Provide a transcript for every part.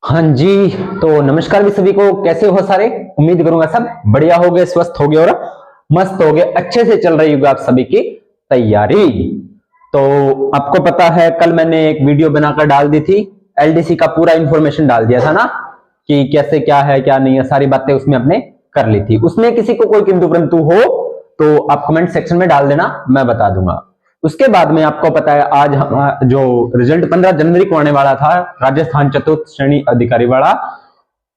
हाँ जी, तो नमस्कार भी सभी को। कैसे हो सारे? उम्मीद करूंगा सब बढ़िया हो गए, स्वस्थ हो गए और मस्त हो गए। अच्छे से चल रही होगी आप सभी की तैयारी। तो आपको पता है कल मैंने एक वीडियो बनाकर डाल दी थी, एलडीसी का पूरा इंफॉर्मेशन डाल दिया था ना, कि कैसे क्या है क्या नहीं है, सारी बातें उसमें अपने कर ली थी। उसमें किसी को कोई किंतु परंतु हो तो आप कमेंट सेक्शन में डाल देना, मैं बता दूंगा। उसके बाद में आपको पता है आज जो रिजल्ट 15 जनवरी को आने वाला था, राजस्थान चतुर्थ श्रेणी अधिकारी वाला,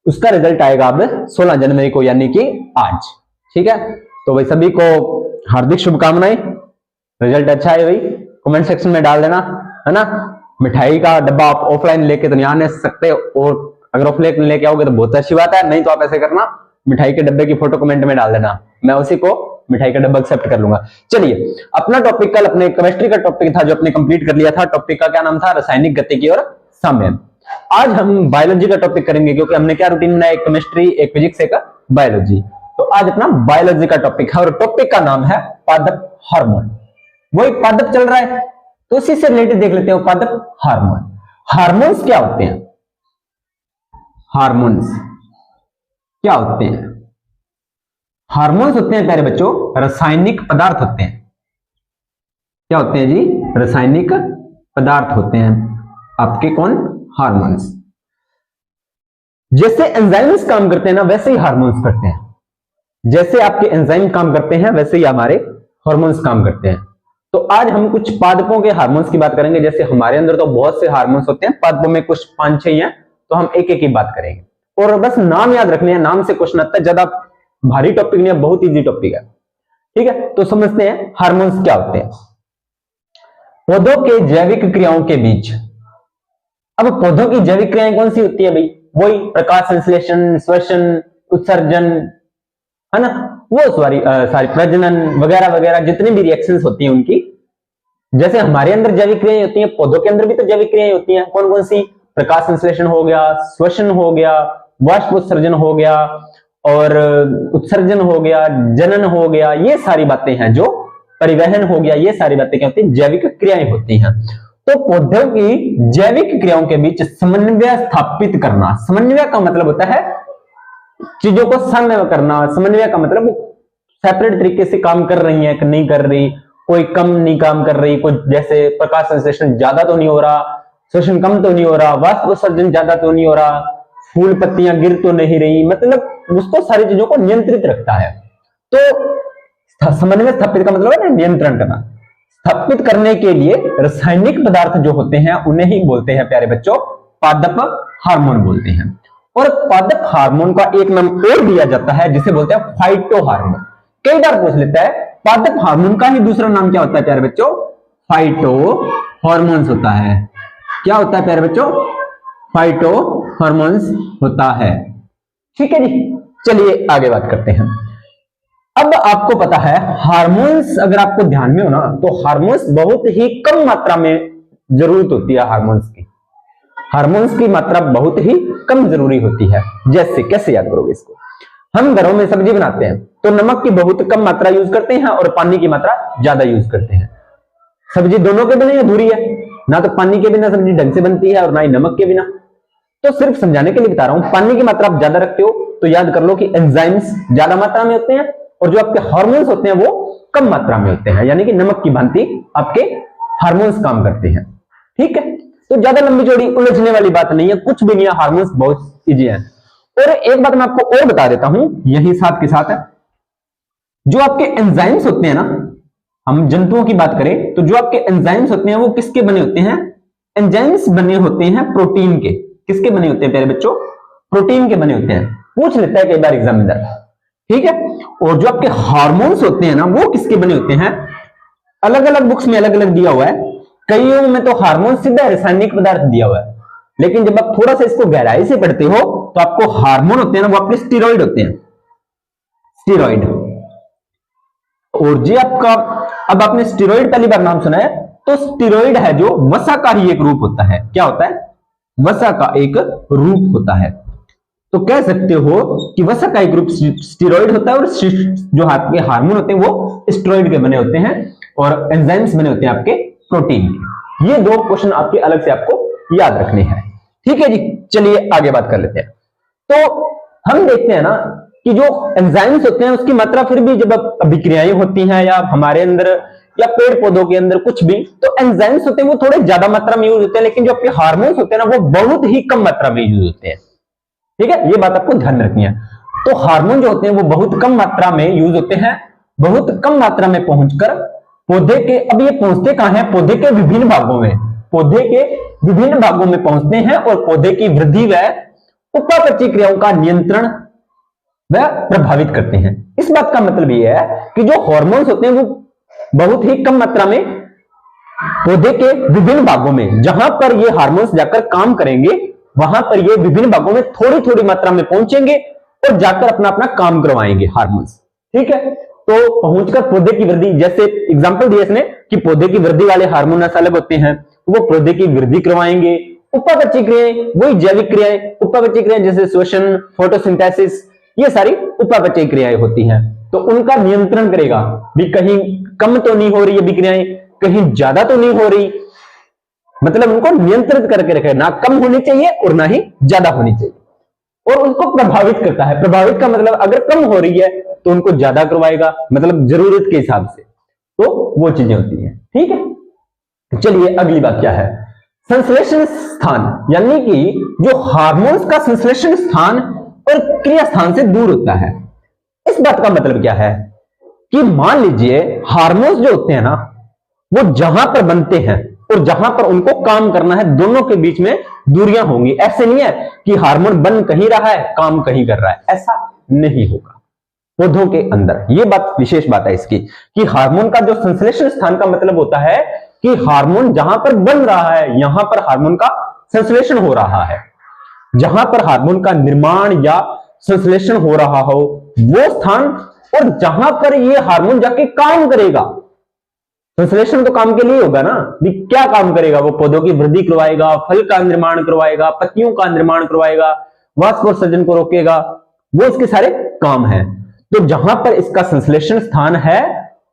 उसका रिजल्ट आएगा अब 16 जनवरी को, यानी कि आज। ठीक है, तो भाई सभी को हार्दिक शुभकामनाएं। रिजल्ट अच्छा है भाई, कमेंट सेक्शन में डाल देना, है ना। मिठाई का डब्बा आप ऑफलाइन लेके तो नहीं आने सकते, और अगर ऑफलाइन लेके आओगे तो बहुत अच्छी बात है, नहीं तो आप ऐसे करना, मिठाई के डब्बे की फोटो कमेंट में डाल देना, मैं उसी को मिठाई का डब्बा एक्सेप्ट कर लूंगा। चलिए, अपना टॉपिक कल अपने केमिस्ट्री का टॉपिक था जो अपने कंप्लीट कर लिया था। टॉपिक का क्या नाम था? रासायनिक गतिकी और संवेद। आज हम बायोलॉजी का टॉपिक करेंगे, क्योंकि हमने क्या रूटीन बनाया, एक केमिस्ट्री, एक फिजिक्स, एक बायोलॉजी। तो आज अपना बायोलॉजी का टॉपिक है, और टॉपिक का नाम है पादप हार्मोन। वही पादप चल रहा है तो उसी से रिलेटेड देख लेते हैं पादप हार्मोन। हार्मोन्स क्या होते हैं? हार्मोन्स क्या होते हैं? हार्मोन्स होते हैं प्यारे बच्चों रासायनिक पदार्थ होते हैं। क्या होते हैं जी? रासायनिक पदार्थ होते हैं आपके। कौन? हार्मोन्स। जैसे एंजाइम्स काम करते हैं ना, वैसे ही हार्मोन्स करते हैं। जैसे आपके एंजाइम काम करते हैं वैसे ही हमारे हार्मोन्स काम करते हैं। तो आज हम कुछ पादपों के हार्मोन्स की बात करेंगे। जैसे हमारे अंदर तो बहुत से हार्मोन्स होते हैं, पादपों में कुछ 5-6 ही हैं, तो हम एक एक की बात करेंगे। और बस नाम याद रखने हैं, नाम से क्वेश्चन आता है, ज्यादा भारी टॉपिक नहीं है, बहुत इजी टॉपिक है। ठीक है, तो समझते हैं हार्मोन्स क्या होते हैं। पौधों के जैविक क्रियाओं के बीच। अब पौधों की जैविक क्रियाएं कौन सी होती है भाई? वही प्रकाश संश्लेषण, श्वसन, उत्सर्जन, है ना, वो सारी प्रजनन वगैरह वगैरह, जितनी भी रिएक्शंस होती हैं उनकी। जैसे हमारे अंदर जैविक क्रियाएं होती हैं, पौधों के अंदर भी तो जैविक क्रियाएं होती हैं। कौन कौन सी? प्रकाश संश्लेषण हो गया, श्वसन हो गया, वाष्पोत्सर्जन हो गया, और उत्सर्जन हो गया, जनन हो गया। ये सारी बातें हैं, जो परिवहन हो गया, ये सारी बातें क्या होती हैं? जैविक क्रियाएं होती हैं। तो पौधों की जैविक क्रियाओं के बीच समन्वय स्थापित करना। समन्वय का मतलब होता है चीजों को समन्वय करना। समन्वय का मतलब सेपरेट तरीके से काम कर रही है कि नहीं कर रही, कोई कम नहीं काम कर रही, कोई जैसे प्रकाश संश्लेषण ज्यादा तो नहीं हो रहा, श्वसन कम तो नहीं हो रहा, वाष्पोत्सर्जन ज्यादा तो नहीं हो रहा, फूल पत्तियां गिर तो नहीं रही, मतलब उसको सारी चीजों को नियंत्रित रखता है। तो समन्वय स्थापित का मतलब है ना, नियंत्रण करना। स्थापित करने के लिए रासायनिक पदार्थ जो होते हैं उन्हें ही बोलते हैं प्यारे बच्चों पादप हार्मोन बोलते हैं। और पादप हार्मोन का एक नाम और दिया जाता है जिसे बोलते हैं फाइटो हार्मोन। कई बार पूछ लेता है पादप हार्मोन का ही दूसरा नाम क्या होता है प्यारे बच्चों? फाइटो हार्मोन्स होता है। क्या होता है प्यारे बच्चों? फाइटो हार्मोन्स होता है। ठीक है जी, चलिए आगे बात करते हैं। अब आपको पता है हार्मोन्स, अगर आपको ध्यान में हो ना, तो हार्मोन्स बहुत ही कम मात्रा में जरूरत होती है। हार्मोन्स की मात्रा बहुत ही कम जरूरी होती है। जैसे कैसे याद करोगे इसको? हम घरों में सब्जी बनाते हैं तो नमक की बहुत कम मात्रा यूज करते हैं और पानी की मात्रा ज्यादा यूज करते हैं। सब्जी दोनों के बिना अधूरी है, ना तो पानी के बिना सब्जी ढंग से बनती है और ना ही नमक के बिना। तो सिर्फ समझाने के लिए बता रहा हूं, पानी की मात्रा आप ज्यादा रखते हो तो याद कर लो कि एंजाइम्स ज्यादा मात्रा में होते हैं, और जो आपके हार्मोन्स होते हैं वो कम मात्रा में होते हैं, यानी कि नमक की भांति आपके हार्मोन्स काम करते हैं। ठीक है, तो ज्यादा लंबी चौड़ी उलझने वाली बात नहीं है, कुछ भी नहीं है, हार्मोन्स बहुत इजी है। और एक बात मैं आपको और बता देता हूं यही साथ के साथ, जो आपके एंजाइम्स होते हैं ना, हम जंतुओं की बात करें तो जो आपके एंजाइम्स होते हैं वो किसके बने होते हैं? एंजाइम्स बने होते हैं प्रोटीन के। किसके बने होते हैं प्यारे बच्चों? प्रोटीन के बने होते हैं। पूछ लेता है कई बार एग्जामिनर। ठीक है, और जो आपके हार्मोन्स होते हैं ना, वो किसके बने होते हैं? अलग अलग बुक्स में अलग अलग दिया हुआ है। कईयों में तो हार्मोन सीधा रासायनिक पदार्थ दिया हुआ है, लेकिन जब आप थोड़ा सा इसको गहराई से पढ़ते हो तो आपको हार्मोन होते हैं ना, वो आपके स्टीरॉइड होते हैं। स्टीरॉइड। और जी आपका, अब आपने स्टीरॉइड पहली बार नाम सुना है, तो स्टीरॉइड है जो वसा का ही एक रूप होता है। क्या होता है? वसा का एक रूप होता है। तो कह सकते हो कि वसा का एक रूप स्टीरॉइड होता है, और जो आपके हार्मोन होते हैं वो स्टेरॉइड के बने होते हैं, और एंजाइम्स बने होते हैं आपके प्रोटीन के। ये दो क्वेश्चन आपके अलग से आपको याद रखने हैं। ठीक है जी, चलिए आगे बात कर लेते हैं। तो हम देखते हैं ना कि जो एंजाइम्स होते हैं उसकी मात्रा फिर भी जब अभिक्रियाएं होती हैं या हमारे अंदर या पेड़ पौधों के अंदर कुछ भी, तो एंजाइम्स होते हैं वो थोड़े ज्यादा मात्रा में यूज होते हैं, लेकिन जो आपके हार्मोन्स होते हैं ना वो बहुत ही कम मात्रा में यूज होते हैं। ठीक है, ये बात आपको ध्यान रखनी है। तो हार्मोन जो होते हैं वो बहुत कम मात्रा में यूज होते हैं, बहुत कम मात्रा में पहुंचकर पौधे के, अब ये पहुंचते कहां है, पौधे के विभिन्न भागों में, पौधे के विभिन्न भागों में पहुंचते हैं और पौधे की वृद्धि व उपापचय क्रियाओं का नियंत्रण व प्रभावित करते हैं। इस बात का मतलब यह है कि जो हार्मोन्स होते हैं वो बहुत ही कम मात्रा में पौधे के विभिन्न भागों में, जहां पर ये हार्मोन्स जाकर काम करेंगे वहां पर ये विभिन्न भागों में थोड़ी थोड़ी मात्रा में पहुंचेंगे और जाकर अपना अपना काम करवाएंगे हार्मोन्स। ठीक है, तो पहुंचकर पौधे की वृद्धि, जैसे एग्जांपल दिया इसने कि पौधे की वृद्धि वाले हार्मोन अलग होते हैं, वो पौधे की वृद्धि करवाएंगे। उपापचय क्रियाएं वही जैविक क्रियाएं, उपापचय क्रियाएं जैसे श्वसन, फोटोसिंथेसिस, ये सारी उपापचय क्रियाएं होती हैं, तो उनका नियंत्रण करेगा भी, कहीं कम तो नहीं हो रही है क्रियाएं, कहीं ज्यादा तो नहीं हो रही, मतलब उनको नियंत्रित करके रखे, ना कम होनी चाहिए और ना ही ज्यादा होनी चाहिए, और उनको प्रभावित करता है। प्रभावित का मतलब अगर कम हो रही है तो उनको ज्यादा करवाएगा, मतलब जरूरत के हिसाब से, तो वो चीजें होती हैं। ठीक है, चलिए अगली बात क्या है, संश्लेषण स्थान, यानी कि जो हार्मोन्स का संश्लेषण स्थान और क्रिया स्थान से दूर होता है। इस बात का मतलब क्या है कि मान लीजिए हार्मोन्स जो होते हैं ना वो जहां पर बनते हैं और जहां पर उनको काम करना है, दोनों के बीच में दूरियां होंगी। ऐसे नहीं है कि हार्मोन बन कहीं रहा है काम कहीं कर रहा है, ऐसा नहीं होगा पौधों के अंदर। यह बात विशेष बात है इसकी कि हार्मोन का जो संश्लेषण स्थान का मतलब होता है कि हार्मोन जहां पर बन रहा है यहां पर हार्मोन का संश्लेषण हो रहा है, जहां पर हार्मोन का निर्माण या संश्लेषण हो रहा हो वो स्थान, और जहां पर ये हार्मोन जाके काम करेगा। संश्लेषण तो काम के लिए होगा ना, क्या काम करेगा वो, पौधों की वृद्धि करवाएगा, फल का निर्माण करवाएगा, पत्तियों का निर्माण करवाएगा, वाष्पोत्सर्जन को रोकेगा, वो इसके सारे काम हैं। तो जहां पर इसका संश्लेषण स्थान है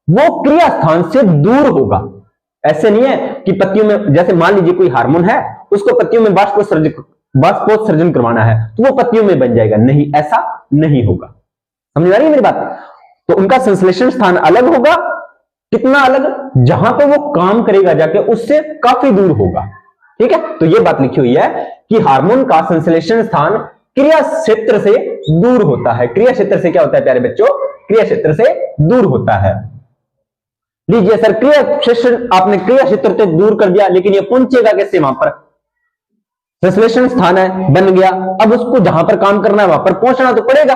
वो क्रिया स्थान से दूर होगा। ऐसे नहीं है कि पत्तियों में, जैसे मान लीजिए कोई हार्मोन है उसको पत्तियों में वाष्पोत्सर्जन करवाना है तो वो पत्तियों में बन जाएगा, नहीं, ऐसा नहीं होगा। समझ आ रही है मेरी बात? तो उनका संश्लेषण स्थान अलग होगा, कितना अलग, जहां पे वो काम करेगा जाके उससे काफी दूर होगा। ठीक है, तो ये बात लिखी हुई है कि हार्मोन का संश्लेषण स्थान क्रिया क्षेत्र से दूर होता है। क्रिया क्षेत्र से क्या होता है प्यारे बच्चों, क्रिया क्षेत्र से दूर होता है। लीजिए सर, क्रिया क्षेत्र, आपने क्रिया क्षेत्र से दूर कर दिया, लेकिन ये पहुंचेगा कैसे, वहां पर संश्लेषण स्थान है बन गया, अब उसको जहां पर काम करना है वहां पर पहुंचना तो पड़ेगा,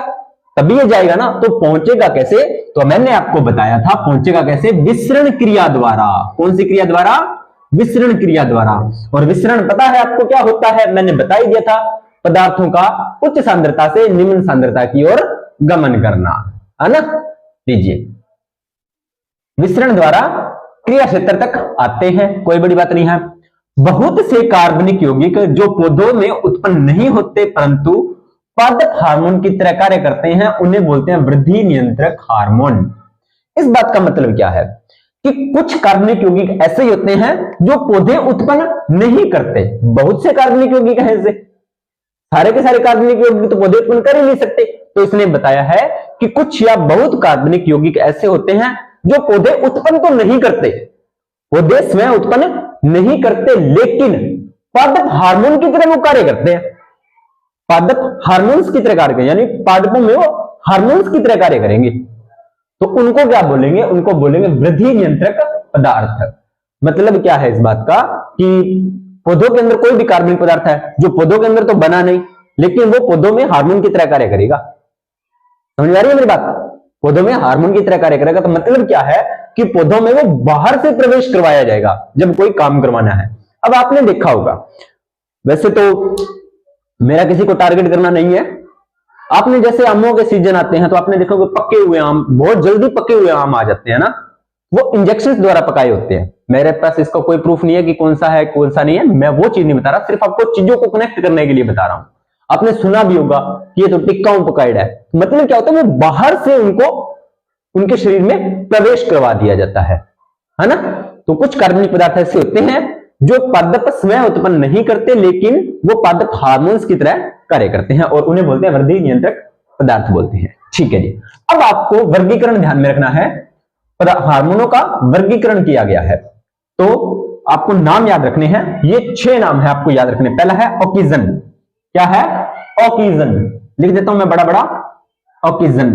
तभी ये जाएगा ना। तो पहुंचेगा कैसे, तो मैंने आपको बताया था पहुंचेगा कैसे, विसरण क्रिया द्वारा। कौन सी क्रिया द्वारा, विसरण क्रिया द्वारा। और विसरण पता है आपको क्या होता है, मैंने बता ही दिया था, पदार्थों का उच्च सांद्रता से निम्न सांद्रता की ओर गमन करना, है ना। लीजिए, विसरण द्वारा क्रिया क्षेत्र तक आते हैं, कोई बड़ी बात नहीं है। बहुत से कार्बनिक यौगिक जो पौधों में उत्पन्न नहीं होते परंतु पादप हार्मोन की तरह कार्य करते हैं, उन्हें बोलते हैं वृद्धि नियंत्रक हार्मोन। इस बात का मतलब क्या है कि कुछ कार्बनिक यौगिक ऐसे ही होते हैं जो पौधे उत्पन्न नहीं करते। बहुत से कार्बनिक यौगिक हैं ऐसे, सारे के सारे कार्बनिक यौगिक तो पौधे उत्पन्न कर ही नहीं सकते। तो इसने बताया है कि कुछ या बहुत कार्बनिक यौगिक ऐसे होते हैं जो पौधे उत्पन्न तो नहीं करते, पौधे स्वयं उत्पन्न नहीं करते, लेकिन पादप हार्मोन की तरह वो कार्य करते हैं। पादप हार्मोन्स की तरह कार्य करेंगे, यानी पादपों में वो हार्मोन्स की तरह कार्य करेंगे, तो उनको क्या बोलेंगे, उनको बोलेंगे वृद्धि नियंत्रक पदार्थ। मतलब क्या है इस बात का कि पौधों के अंदर कोई भी कार्बनिक पदार्थ है जो पौधों के अंदर तो बना नहीं, लेकिन वो पौधों में हार्मोन की तरह कार्य करेगा। समझ आ रही है मेरी बात? पौधों में हार्मोन की तरह कार्य करेगा, तो मतलब क्या है कि पौधों में वो बाहर से प्रवेश करवाया जाएगा जब कोई काम करवाना है। अब आपने देखा होगा, वैसे तो मेरा किसी को टारगेट करना नहीं है, आपने जैसे आमों के सीजन आते हैं तो आपने देखा कि पके हुए आम, बहुत जल्दी पके हुए आम आ जाते हैं ना, वो इंजेक्शन द्वारा पकाए होते हैं। मेरे पास इसका कोई प्रूफ नहीं है कि कौन सा है कौन सा नहीं है, मैं वो चीज नहीं बता रहा, सिर्फ आपको चीजों को कनेक्ट करने के लिए बता रहा हूं। आपने सुना भी होगा कि ये तो टिक्का पकाइड है, मतलब क्या होता है, वो बाहर से उनको उनके शरीर में प्रवेश करवा दिया जाता है ना। तो कुछ कार्बनिक पदार्थ ऐसे होते हैं जो पादप स्वयं उत्पन्न नहीं करते लेकिन वो पादप हार्मोन्स की तरह कार्य करते हैं और उन्हें बोलते हैं वृद्धि नियंत्रक पदार्थ बोलते हैं। ठीक है जी। अब आपको वर्गीकरण ध्यान में रखना है, हार्मोनों का वर्गीकरण किया गया है तो आपको नाम याद रखने हैं। ये 6 नाम है आपको याद रखने। पहला है ऑक्सीजन। क्या है? ऑक्सीजन। लिख देता हूं मैं बड़ा बड़ा, ऑक्सीजन।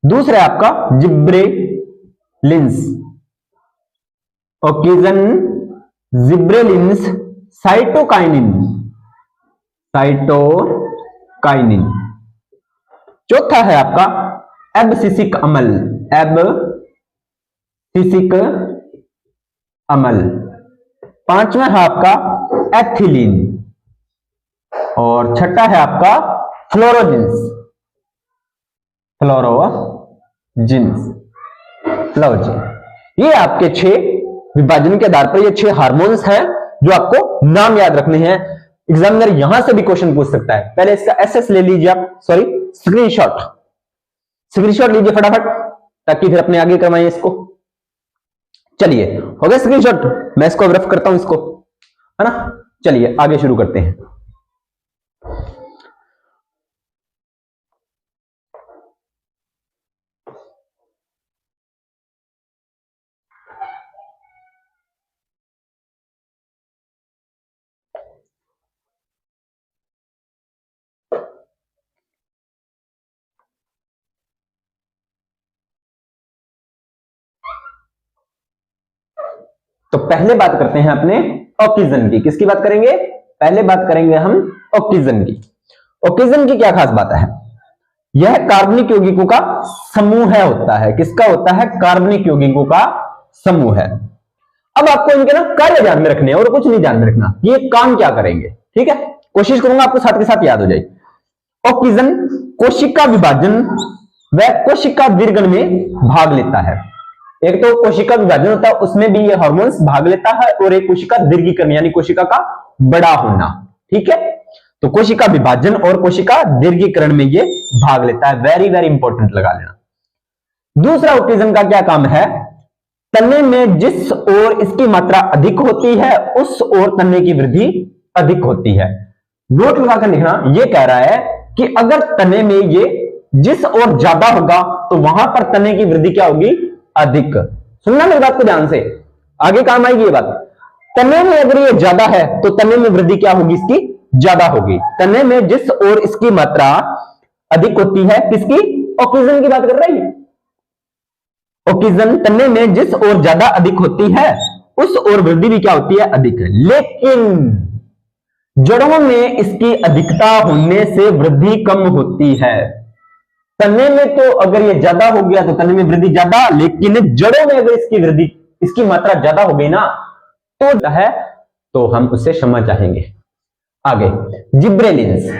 दूसरा है आपका gibberellins. Oxygen, gibberellins, cytokinin. Cytokinin. चौथा है आपका एब्सिसिक अम्ल। एब्सिसिक अम्ल। पांचवा है आपका एथिलीन और छठा है आपका फ्लोरोजिन्स। फ्लोरोजिन। ये आपके 6 विभाजन के आधार पर ये 6 हार्मोन्स हैं जो आपको नाम याद रखने हैं। एग्जामिनर यहां से भी क्वेश्चन पूछ सकता है। पहले इसका एसएस ले लीजिए आप, सॉरी स्क्रीनशॉट लीजिए फटाफट ताकि फिर अपने आगे करवाएं इसको। चलिए हो गया स्क्रीनशॉट, मैं इसको रफ करता हूं इसको, है ना। चलिए आगे शुरू करते हैं। तो पहले बात करते हैं अपने ऑक्सीजन की। किसकी बात करेंगे? पहले बात करेंगे हम ऑक्सीजन की। ऑक्सीजन की क्या खास बात है? यह कार्बनिक यौगिकों का समूह होता है। किसका होता है? कार्बनिक यौगिकों का समूह है। अब आपको इनके ना कार्य ध्यान में रखने हैं और कुछ नहीं ध्यान में रखना, ये काम क्या करेंगे। ठीक है, कोशिश करूंगा आपको साथ के साथ याद हो जाए। ऑक्सीजन कोशिका विभाजन व कोशिका दीर्घन में भाग लेता है। एक तो कोशिका विभाजन होता है उसमें भी ये हार्मोन्स भाग लेता है और एक कोशिका दीर्घीकरण यानी कोशिका का बड़ा होना। ठीक है, तो कोशिका विभाजन और कोशिका दीर्घीकरण में ये भाग लेता है। वेरी वेरी इंपॉर्टेंट लगा लेना। दूसरा ऑक्सीजन का क्या काम है? तने में जिस ओर इसकी मात्रा अधिक होती है उस ओर तने की वृद्धि अधिक होती है। नोट लगाकर लिखना, ये कह रहा है कि अगर तने में ये जिस ओर ज्यादा होगा तो वहां पर तने की वृद्धि क्या होगी? अधिक। सुनना मेरी बात को ध्यान से, आगे काम आएगी ये बात। तने में अगर ये ज्यादा है तो तने में वृद्धि क्या होगी? इसकी ज्यादा होगी। तने में जिस ओर इसकी मात्रा अधिक होती है, किसकी? ऑक्सीजन की बात कर रही है। ऑक्सीजन तने में जिस ओर ज्यादा अधिक होती है उस ओर वृद्धि भी क्या होती है? अधिक। लेकिन जड़ों में इसकी अधिकता होने से वृद्धि कम होती है। तने में तो अगर ये ज्यादा हो गया तो तने में वृद्धि ज्यादा, लेकिन जड़ों में अगर इसकी वृद्धि, इसकी मात्रा ज्यादा हो गई ना तो है, तो हम उससे क्षमा चाहेंगे। आगे जिब्रेलिंस।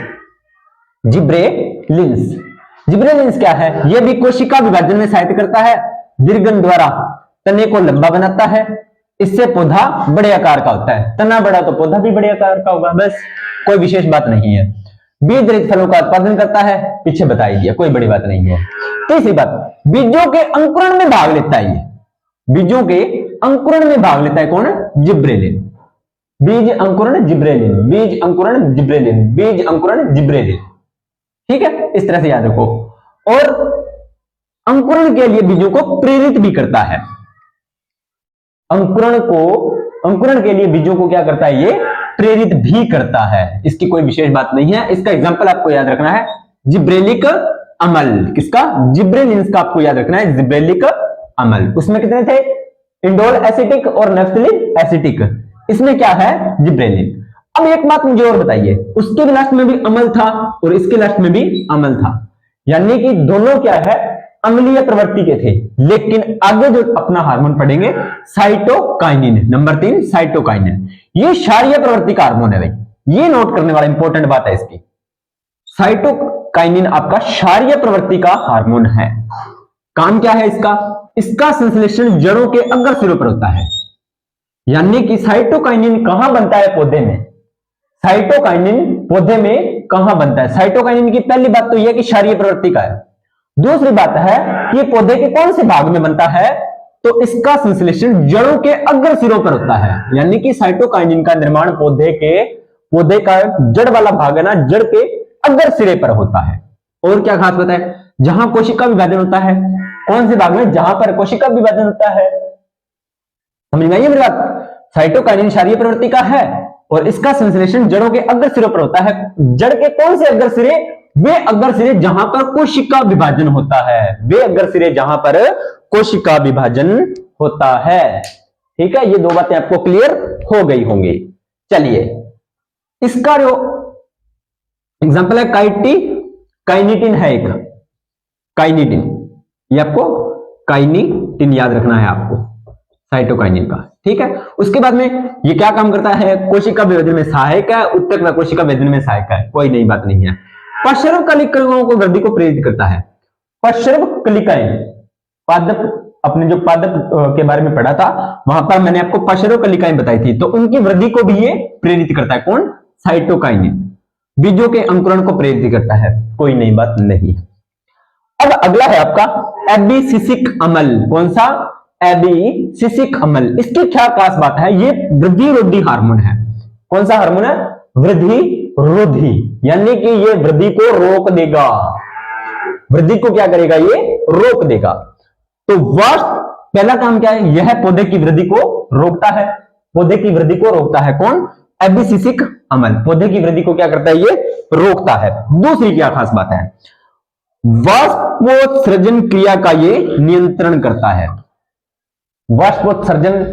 जिब्रेलिंस, जिब्रेलिंस क्या है? यह भी कोशिका विभाजन में सहायता करता है। दीर्घन द्वारा तने को लंबा बनाता है। इससे पौधा बड़े आकार का होता है। तना बड़ा तो पौधा भी बड़े आकार का होगा, बस कोई विशेष बात नहीं है। बीज रहित फलों का उत्पादन करता है, पीछे बता ही दिया, कोई बड़ी बात नहीं है। तीसरी बात, बीजों के अंकुरण में भाग लेता है। ये बीजों के अंकुरण में भाग लेता है कौन? जिब्रेलिन। बीज अंकुरण जिब्रेलिन, बीज अंकुरण जिब्रेलिन, बीज अंकुरण जिब्रेलिन। ठीक है, इस तरह से याद रखो। और अंकुरण के लिए बीजों को प्रेरित भी करता है। अंकुरण के लिए बीजों को क्या करता है? ये प्रेरित भी करता है। इसकी कोई विशेष बात नहीं है। इसका एग्जांपल आपको याद रखना है जिब्रेलिक अम्ल। किसका? जिब्रेलिन्स का आपको याद रखना है, जिब्रेलिक अम्ल। उसमें कितने थे? इंडोल एसिटिक और नेफ्थलिन एसिटिक। इसमें क्या है? जिब्रेलिन। अब एक बात मुझे और बताइए, उसके लास्ट में भी अम्ल था और इसके लास्ट में भी अम्ल था, यानी कि दोनों क्या है? अम्लीय प्रवृत्ति के थे। लेकिन आगे जो अपना हार्मोन पढ़ेंगे साइटोकाइनिन, नंबर 3 साइटोकाइनिन, ये क्षारीय प्रवृत्ति का हार्मोन है भाई। ये नोट करने वाला इंपॉर्टेंट बात है इसकी। साइटोकाइनिन आपका क्षारीय प्रवृत्ति का हार्मोन है। काम क्या है इसका? इसका संश्लेषण जड़ों के अग्र सिरों पर होता है। यानी कि साइटोकाइनिन कहां बनता है? पौधे में। साइटोकाइनिन पौधे में कहां बनता है? साइटोकाइनिन की पहली बात तो यह कि क्षारीय प्रवृत्ति का है। दूसरी बात है कि पौधे के कौन से भाग में बनता है? तो इसका संश्लेषण जड़ों के अग्र सिरों पर होता है, यानी कि साइटोकाइनिन का निर्माण पौधे का जड़ वाला भाग है ना, जड़ के अग्र सिरे पर होता है। और क्या खास बात है, जहां कोशिका विभाजन होता है, कौन से भाग में, जहां पर कोशिका विभाजन होता है। समझ में आई मेरी बात? साइटोकाइनिन क्षारीय प्रवृत्ति का है और इसका संश्लेषण जड़ों के अग्र सिरों पर होता है। जड़ के कौन से अग्र सिरे? वे अग्र सिरे जहां पर कोशिका विभाजन होता है, वे अग्र सिरे जहां पर कोशिका विभाजन होता है। ठीक है, ये दो बातें आपको क्लियर हो गई होंगी। चलिए, इसका जो एग्जांपल है काइनिटिन है एक, काइनिटिन, ये आपको काइनिटिन याद रखना है आपको, साइटोकाइनिन का। ठीक है, उसके बाद में ये क्या काम करता है? कोशिका विभाजन में सहायक है, उत्तक व कोशिका विभाजन में सहायक है, कोई नई बात नहीं है। पार्श्व कलिकाओं को वृद्धि को प्रेरित करता है। पार्श्व कलिकाएं, पादप, अपने जो पादप के बारे में पढ़ा था वहां पर मैंने आपको पार्श्व कलिकाएं बताई थी, तो उनकी वृद्धि को भी ये प्रेरित करता है। कौन? साइटोकाइनिन। बीजों के अंकुरण को प्रेरित करता है, कोई नई बात नहीं है। अब अगला है आपका एबिसिसिक अम्ल। कौन सा? एबिसिसिक अम्ल। इसकी क्या खास बात है? ये वृद्धि रोधी हार्मोन है। कौन सा हार्मोन है? वृद्धि रोधी, यानी कि ये वृद्धि को रोक देगा। वृद्धि को क्या करेगा? ये रोक देगा। तो वाष्प पहला काम क्या है? यह पौधे की वृद्धि को रोकता है, पौधे की वृद्धि को रोकता है। कौन? एबिसिसिक अम्ल पौधे की वृद्धि को क्या करता है? ये रोकता है। दूसरी क्या खास बात है? वाष्पोत्सर्जन क्रिया का ये नियंत्रण करता है। वाष्पोत्सर्जन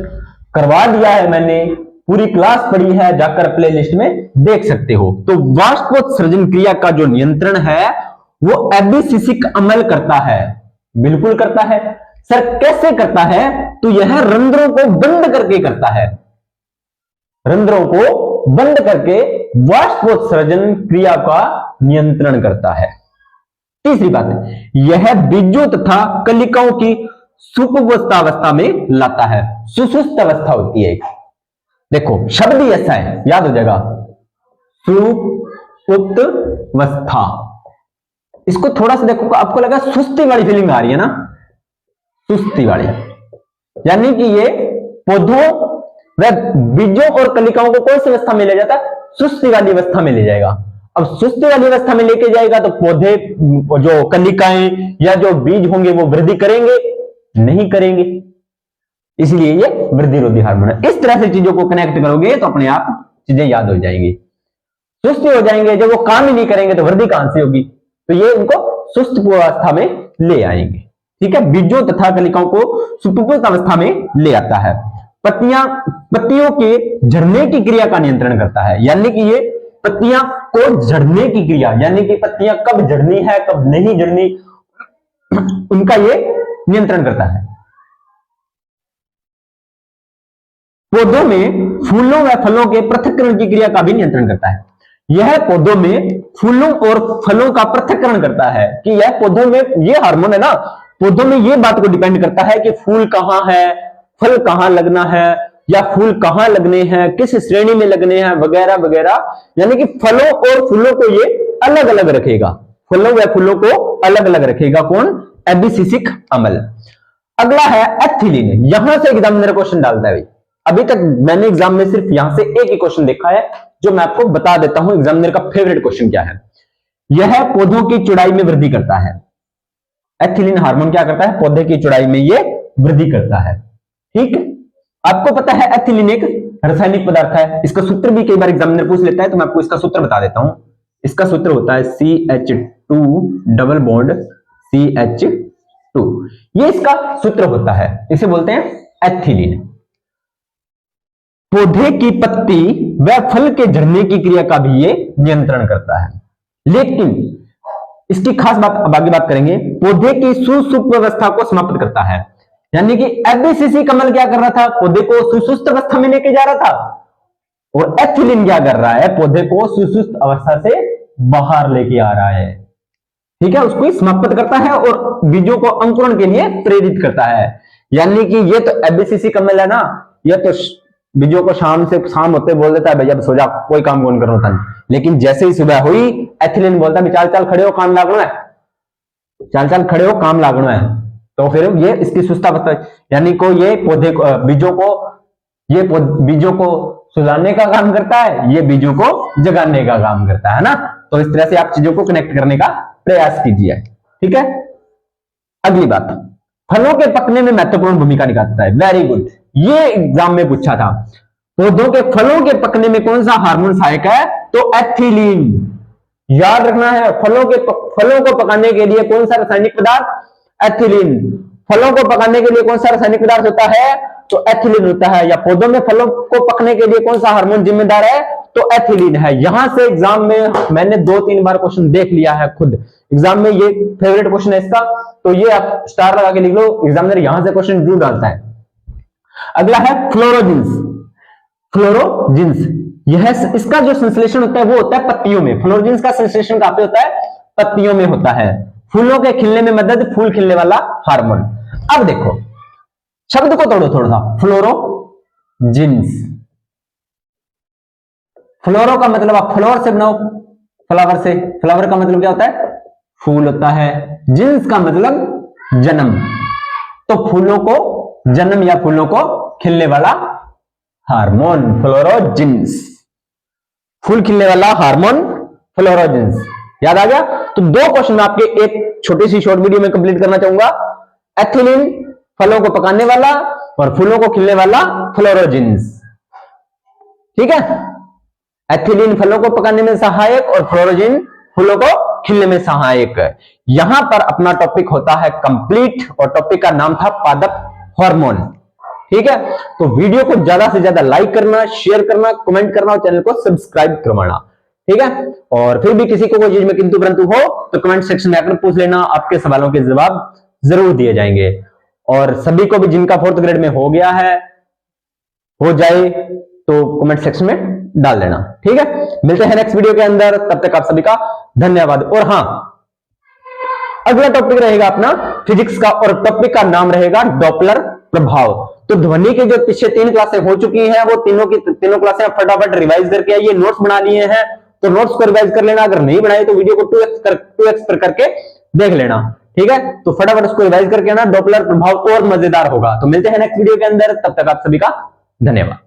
करवा दिया है मैंने, पूरी क्लास पढ़ी है, जाकर प्लेलिस्ट में देख सकते हो। तो वाष्पोत्सर्जन क्रिया का जो नियंत्रण है वो एबिसिसिक अम्ल करता है, बिल्कुल करता है। सर कैसे करता है? तो यह रंध्रों को बंद करके करता है, रंध्रों को बंद करके वाष्पोत्सर्जन क्रिया का नियंत्रण करता है। तीसरी बात है, यह बीजों तथा कलिकाओं की सुप्तावस्था में लाता है। सुसुप्त अवस्था होती है, देखो शब्द ही ऐसा है, याद हो जाएगा, सुप्त अवस्था। इसको थोड़ा सा देखो, आपको लगा सुस्ती वाली फीलिंग आ रही है ना, सुस्ती वाली, यानी कि ये पौधों व बीजों और कलिकाओं को कौन सी अवस्था में ले जाता है? सुस्ती वाली अवस्था में ले जाएगा। अब सुस्ती वाली अवस्था में लेके जाएगा तो पौधे, जो कलिकाएं या जो बीज होंगे वो वृद्धि करेंगे? नहीं करेंगे, इसलिए ये वृद्धि रोधी हार्मोन है। इस तरह से चीजों को कनेक्ट करोगे तो अपने आप चीजें याद हो जाएंगी। सुस्त हो जाएंगे, जब वो काम ही नहीं करेंगे तो वृद्धि कहां से होगी? तो ये उनको सुस्त अवस्था में ले आएंगे। ठीक है, बीजों तथा कलिकाओं को सुपुष्प अवस्था में ले आता है। पत्तियों के झड़ने की क्रिया का नियंत्रण करता है, यानी कि ये पत्तियां को झड़ने की क्रिया, यानी कि पत्तियां कब झड़नी है कब नहीं झड़नी, उनका ये नियंत्रण करता है। पौधों में फूलों व फलों के पृथक्करण की क्रिया का भी नियंत्रण करता है। यह पौधों में फूलों और फलों का पृथक्करण करता है कि यह पौधों में, ये हार्मोन है ना, पौधों में ये बात को डिपेंड करता है कि फूल कहां है, फल कहां लगना है, या फूल कहां लगने हैं, किस श्रेणी में लगने हैं, वगैरह वगैरह। यानी कि फलों और फूलों को ये अलग अलग रखेगा, फलों व फूलों को अलग अलग रखेगा। कौन? एबिसिसिक अम्ल। अगला है एथिलीन। यहां से एग्जामिनर क्वेश्चन डालता है भाई, अभी तक मैंने एग्जाम में सिर्फ यहां से एक ही क्वेश्चन देखा है, जो मैं आपको बता देता हूं एग्जामिनर का फेवरेट क्वेश्चन क्या है। यह पौधों की चौड़ाई में वृद्धि करता है। एथिलीन हार्मोन क्या करता है? पौधे की चौड़ाई में ये वृद्धि करता है। ठीक, आपको पता है एथिलीन एक रासायनिक पदार्थ है, इसका सूत्र भी कई बार एग्जामिनर पूछ लेता है, तो मैं आपको इसका सूत्र बता देता हूं। इसका सूत्र होता है CH2 डबल बॉन्ड CH2, ये इसका सूत्र होता है, इसे बोलते हैं एथिलीन। पौधे की पत्ती व फल के झड़ने की क्रिया का भी ये नियंत्रण करता है। लेकिन इसकी खास बात, अब आगे बात करेंगे, पौधे की सुसुप्त अवस्था को समाप्त करता है। यानी कि एबिसिसिक अम्ल क्या कर रहा था? पौधे को सुसुप्त अवस्था में लेके जा रहा था, और एथिलीन क्या कर रहा है? पौधे को सुसुप्त अवस्था से बाहर लेके आ रहा है। ठीक है, उसको समाप्त करता है और बीजों को अंकुरण के लिए प्रेरित करता है। यानी कि ये तो एबिसिसिक अम्ल है ना, ये तो बीजों को शाम होते बोल देता है भैया सो जा, कोई काम कौन करना था, लेकिन जैसे ही सुबह हुई एथिलीन बोलता है चाल चाल खड़े हो, काम लागणो है, चाल चाल खड़े हो, काम लागणो है। तो फिर ये इसकी सुस्तावस्था, यानी को ये पौधे को बीजों को सुलाने का काम करता है, ये बीजों को जगाने का काम करता है ना। तो इस तरह से आप चीजों को कनेक्ट करने का प्रयास कीजिए, ठीक है। अगली बात, फलों के पकने में महत्वपूर्ण भूमिका निभाता है। वेरी गुड, ये एग्जाम में पूछा था। पौधों के फलों के पकने में कौन सा हार्मोन सहायक है? तो एथिलीन। याद रखना है, फलों को पकाने के लिए कौन सा रासायनिक पदार्थ? एथिलीन। फलों को पकाने के लिए कौन सा रासायनिक पदार्थ होता है? तो एथिलीन होता है। या पौधों में फलों को पकने के लिए कौन सा हार्मोन जिम्मेदार है? तो एथिलीन है। यहां से एग्जाम में मैंने 2-3 बार क्वेश्चन देख लिया है खुद एग्जाम में, ये फेवरेट क्वेश्चन है इसका, तो ये आप स्टार लगा के लिख लो, एग्जामिनर यहां से क्वेश्चन जरूर डालता है। अगला है फ्लोरोजिन्स। फ्लोरोजिन्स, यह इसका जो संश्लेषण होता है वो होता है पत्तियों में। फ्लोरोजिन्स का संश्लेषण कहां पे होता है? पत्तियों में होता है। फूलों के खिलने में मदद, फूल खिलने वाला हार्मोन। अब देखो शब्द को तोड़ो थोड़ा सा, फ्लोरोजिन्स। फ्लोरो का मतलब आप फ्लोर से बनाओ, फ्लावर से। फ्लावर का मतलब क्या होता है? फूल होता है। जिन्स का मतलब जन्म, तो फूलों को जन्म या फूलों को खिलने वाला हार्मोन फ्लोरोजिन्स। फूल खिलने वाला हार्मोन फ्लोरोजिन्स। याद आ गया? तो 2 क्वेश्चन आपके एक छोटी सी शॉर्ट वीडियो में कंप्लीट करना चाहूंगा। एथिलीन फलों को पकाने वाला और फूलों को खिलने वाला फ्लोरोजिन्स, ठीक है। एथिलीन फलों को पकाने में सहायक और फ्लोरोजिन फूलों को खिलने में सहायक। यहां पर अपना टॉपिक होता है कंप्लीट, और टॉपिक का नाम था पादप हार्मोन, ठीक है। तो वीडियो को ज्यादा से ज्यादा लाइक करना, शेयर करना, कमेंट करना और चैनल को सब्सक्राइब करवाना, ठीक है। और फिर भी किसी को कोई चीज में किंतु परंतु हो तो कमेंट सेक्शन में आकर पूछ लेना, आपके सवालों के जवाब जरूर दिए जाएंगे। और सभी को भी जिनका 4th ग्रेड में हो गया है, हो जाए तो कमेंट सेक्शन में डाल देना, ठीक है। मिलते हैं नेक्स्ट वीडियो के अंदर, तब तक आप सभी का धन्यवाद। और हां, अगला टॉपिक रहेगा अपना फिजिक्स का, और टॉपिक का नाम रहेगा डॉपलर प्रभाव। तो ध्वनि के जो पिछले 3 क्लासें हो चुकी हैं, वो तीनों की तीनों क्लासें आप फटाफट रिवाइज करके आइए। नोट्स बना लिए हैं तो नोट्स को रिवाइज कर लेना, अगर नहीं बनाए तो वीडियो को 2x पर करके देख लेना, ठीक है। तो फटाफट उसको रिवाइज करके आना, डॉपलर प्रभाव और मजेदार होगा। तो मिलते हैं नेक्स्ट वीडियो के अंदर, तब तक आप सभी का धन्यवाद।